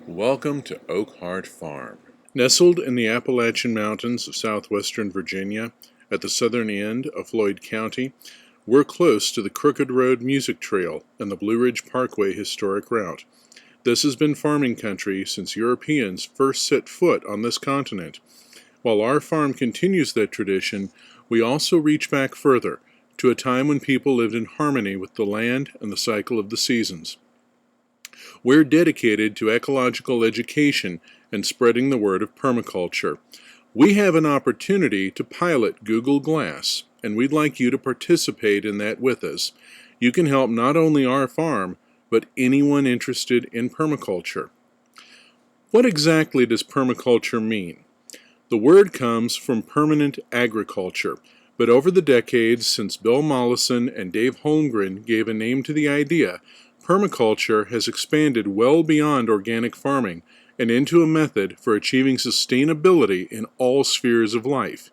Welcome to Oakheart Farm. Nestled in the Appalachian Mountains of southwestern Virginia, at the southern end of Floyd County, we're close to the Crooked Road Music Trail and the Blue Ridge Parkway historic route. This has been farming country since Europeans first set foot on this continent. While our farm continues that tradition, we also reach back further, to a time when people lived in harmony with the land and the cycle of the seasons. We're dedicated to ecological education and spreading the word of permaculture. We have an opportunity to pilot Google Glass, and we'd like you to participate in that with us. You can help not only our farm, but anyone interested in permaculture. What exactly does permaculture mean? The word comes from permanent agriculture, but over the decades since Bill Mollison and Dave Holmgren gave a name to the idea, permaculture has expanded well beyond organic farming and into a method for achieving sustainability in all spheres of life.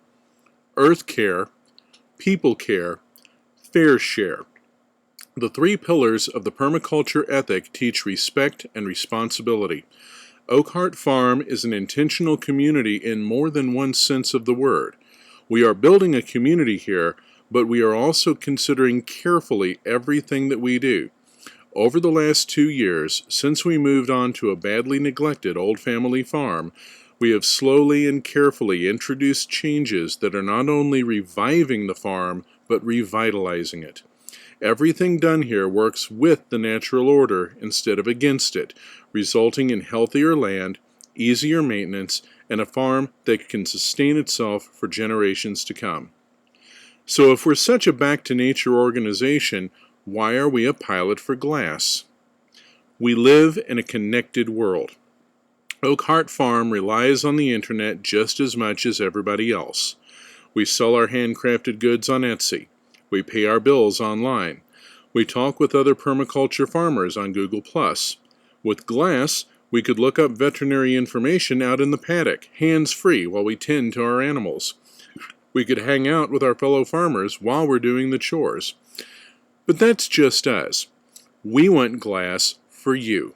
Earth care, people care, fair share. The three pillars of the permaculture ethic teach respect and responsibility. Oakheart Farm is an intentional community in more than one sense of the word. We are building a community here, but we are also considering carefully everything that we do. Over the last 2 years, since we moved on to a badly neglected old family farm, we have slowly and carefully introduced changes that are not only reviving the farm, but revitalizing it. Everything done here works with the natural order instead of against it, resulting in healthier land, easier maintenance, and a farm that can sustain itself for generations to come. So if we're such a back-to-nature organization, why are we a pilot for glass? We live in a connected world. Oakheart Farm relies on the internet just as much as everybody else. We sell our handcrafted goods on Etsy. We pay our bills online. We talk with other permaculture farmers on Google+. With glass, we could look up veterinary information out in the paddock, hands-free, while we tend to our animals. We could hang out with our fellow farmers while we're doing the chores. But that's just us. We want glass for you.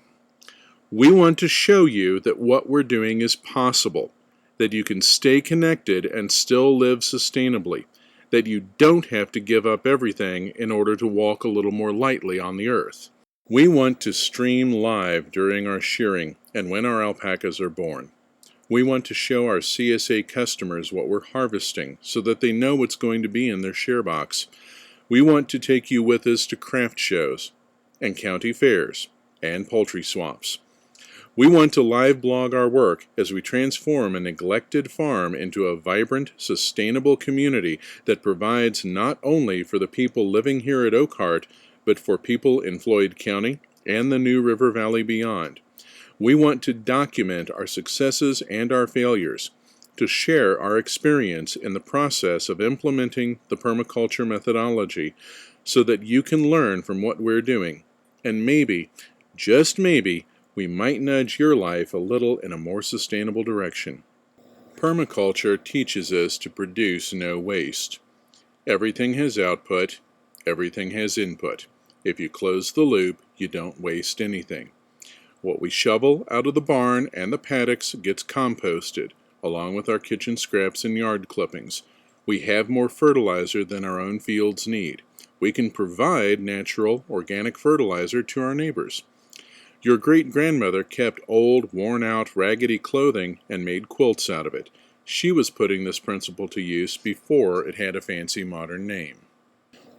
We want to show you that what we're doing is possible, that you can stay connected and still live sustainably, that you don't have to give up everything in order to walk a little more lightly on the earth. We want to stream live during our shearing and when our alpacas are born. We want to show our CSA customers what we're harvesting so that they know what's going to be in their share box. We want to take you with us to craft shows and county fairs and poultry swaps. We want to live blog our work as we transform a neglected farm into a vibrant, sustainable community that provides not only for the people living here at Oakheart, but for people in Floyd County and the New River Valley beyond. We want to document our successes and our failures, to share our experience in the process of implementing the permaculture methodology so that you can learn from what we're doing, and maybe, just maybe, we might nudge your life a little in a more sustainable direction. Permaculture teaches us to produce no waste. Everything has output, everything has input. If you close the loop, you don't waste anything. What we shovel out of the barn and the paddocks gets composted, along with our kitchen scraps and yard clippings. We have more fertilizer than our own fields need. We can provide natural, organic fertilizer to our neighbors. Your great-grandmother kept old, worn-out, raggedy clothing and made quilts out of it. She was putting this principle to use before it had a fancy modern name.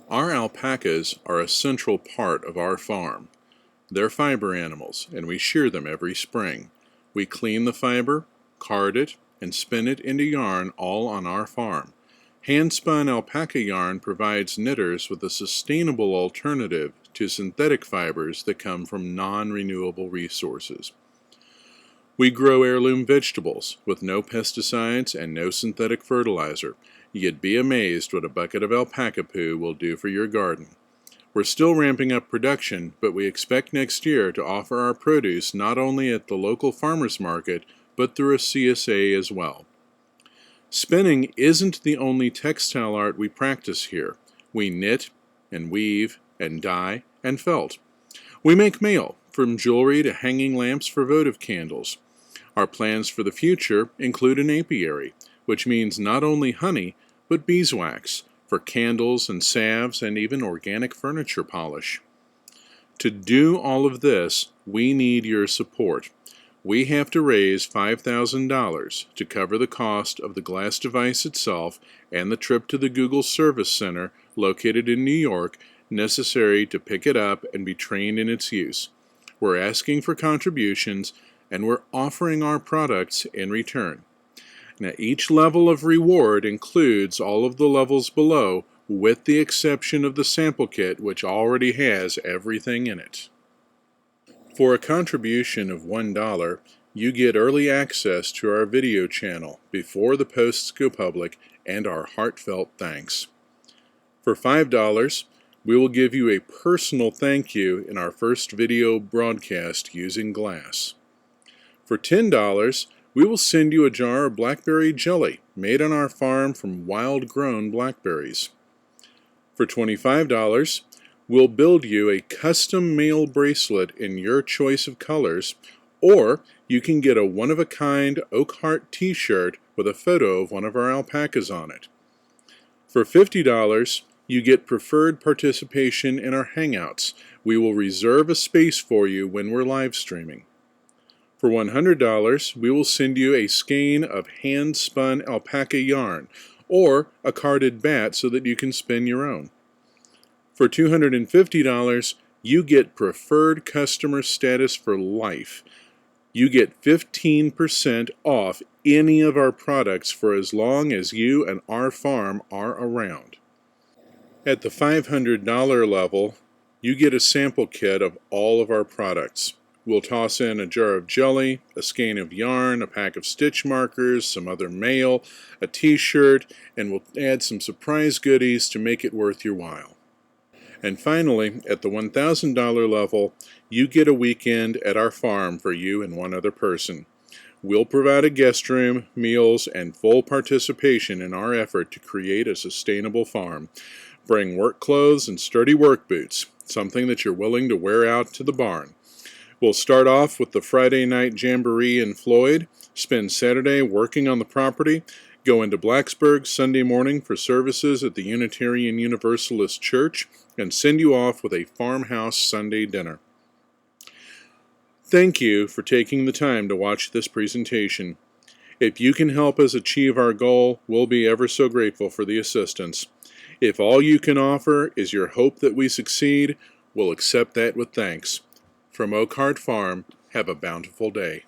Our alpacas are a central part of our farm. They're fiber animals, and we shear them every spring. We clean the fiber, card it, and spin it into yarn all on our farm. Hand-spun alpaca yarn provides knitters with a sustainable alternative to synthetic fibers that come from non-renewable resources. We grow heirloom vegetables with no pesticides and no synthetic fertilizer. You'd be amazed what a bucket of alpaca poo will do for your garden. We're still ramping up production, but we expect next year to offer our produce not only at the local farmers market, but through a CSA as well. Spinning isn't the only textile art we practice here. We knit and weave and dye and felt. We make mail, from jewelry to hanging lamps for votive candles. Our plans for the future include an apiary, which means not only honey, but beeswax for candles and salves and even organic furniture polish. To do all of this, we need your support. We have to raise $5,000 to cover the cost of the glass device itself and the trip to the Google Service Center located in New York necessary to pick it up and be trained in its use. We're asking for contributions and we're offering our products in return. Now, each level of reward includes all of the levels below, with the exception of the sample kit, which already has everything in it. For a contribution of $1, you get early access to our video channel before the posts go public and our heartfelt thanks. For $5, we will give you a personal thank you in our first video broadcast using glass. For $10, we will send you a jar of blackberry jelly made on our farm from wild-grown blackberries. For $25, we'll build you a custom mail bracelet in your choice of colors, or you can get a one-of-a-kind Oakheart t-shirt with a photo of one of our alpacas on it. For $50, you get preferred participation in our Hangouts. We will reserve a space for you when we're live streaming. For $100, we will send you a skein of hand-spun alpaca yarn, or a carded bat so that you can spin your own. For $250, you get preferred customer status for life. You get 15% off any of our products for as long as you and our farm are around. At the $500 level, you get a sample kit of all of our products. We'll toss in a jar of jelly, a skein of yarn, a pack of stitch markers, some other mail, a t-shirt, and we'll add some surprise goodies to make it worth your while. And finally, at the $1,000 level, you get a weekend at our farm for you and one other person. We'll provide a guest room, meals, and full participation in our effort to create a sustainable farm. Bring work clothes and sturdy work boots, something that you're willing to wear out to the barn. We'll start off with the Friday night jamboree in Floyd, spend Saturday working on the property, go into Blacksburg Sunday morning for services at the Unitarian Universalist Church, and send you off with a farmhouse Sunday dinner. Thank you for taking the time to watch this presentation. If you can help us achieve our goal, we'll be ever so grateful for the assistance. If all you can offer is your hope that we succeed, we'll accept that with thanks. From Oakheart Farm, have a bountiful day.